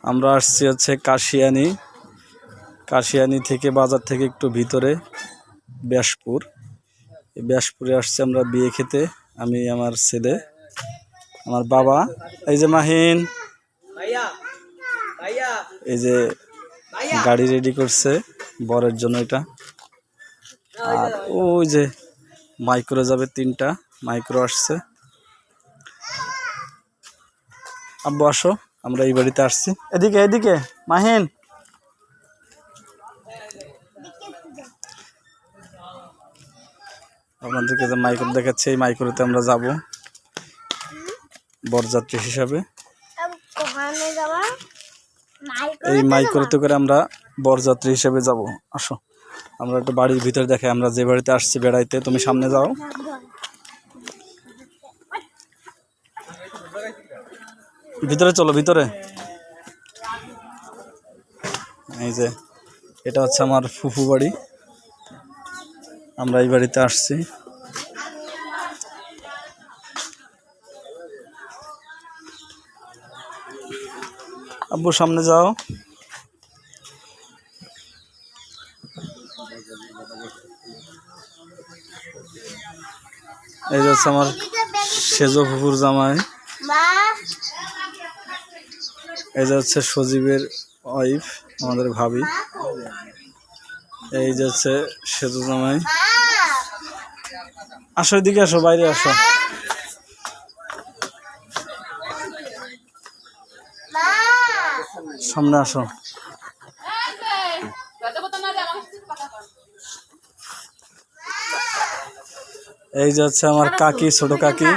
আমরা আসছি হচ্ছে কাশিয়ানি থেকে বাজার থেকে একটু ভিতরে ব্যাসপুর। এই ব্যাসপুরে আসছি আমরা বিয়ে খেতে, আমি আমার ছেলে, আমার বাবা, এই যে মাহিন, এই যে গাড়ি রেডি করছে বরের জন্য এটা। আর ওই যে মাইক্রো যাবে, 3টা মাইক্রো আসছে। আব্বু আসো, আমরা এই বাড়িতে আসছি। এদিকে এদিকে মাহিন, আপনাদেরকে যে মাইক্রো দেখাচ্ছে, এই মাইক্রোতে আমরা যাব বরযাত্রী হিসাবে। এই মাইক্রোতে করে আমরা বরযাত্রী হিসেবে যাব। আসো আমরা একটু বাড়ির ভিতরে দেখাই, আমরা যে বাড়িতে আসছি বেড়াইতে। তুমি সামনে যাও। ভিতরে চলো, ভিতরে। এই যে এটা হচ্ছে আমার ফুফু বাড়ি, আমরা এই বাড়িতে আসছি। আব্বু সামনে যাও। এই যে হচ্ছে আমার সেজো ফুফুর জামাই, এই যে হচ্ছে সজীবের ওয়াইফ, আমাদের ভাবি। এই যে হচ্ছে সেজো জামাই। আসো এদিকে, আসো বাইরে আসো। সামনে আসো। এই যে হচ্ছে আমার কাকি, ছোট কাকি।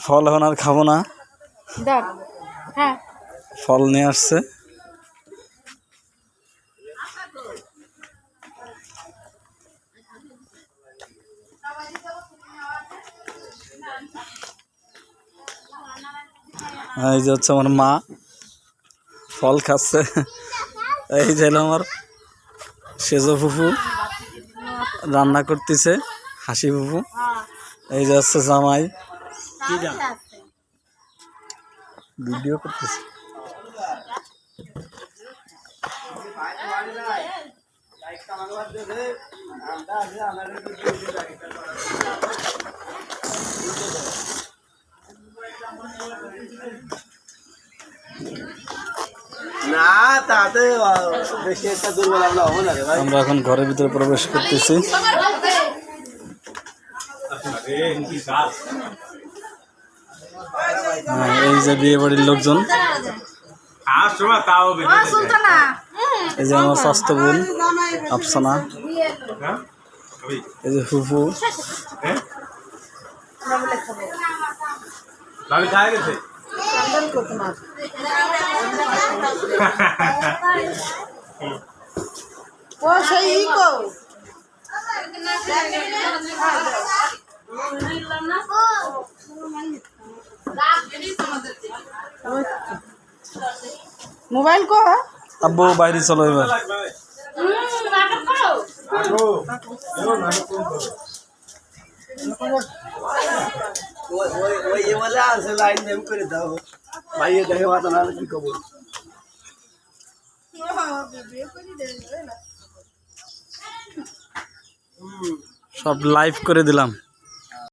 ফল এখন আর খাবো না, ফল নিয়ে আসছে। এই যে হচ্ছে আমার মা, ফল খাচ্ছে। এই যে আমার সেজো ফুফু রান্না করতেছে, হাসি ফুফু। এই যে হচ্ছে জামাই, ভিডিও করতেছে। আমরা এখন ঘরের ভিতরে প্রবেশ করতেছি। এই যে বিয়ে বাড়ির লোকজন, এই যে আমার স্বাস্থ্য বোন আফসানা, এই যে ফুফু। মোবাইল কো আব্বু বাইরে চলো এবার। সব লাইভ করে দিলাম।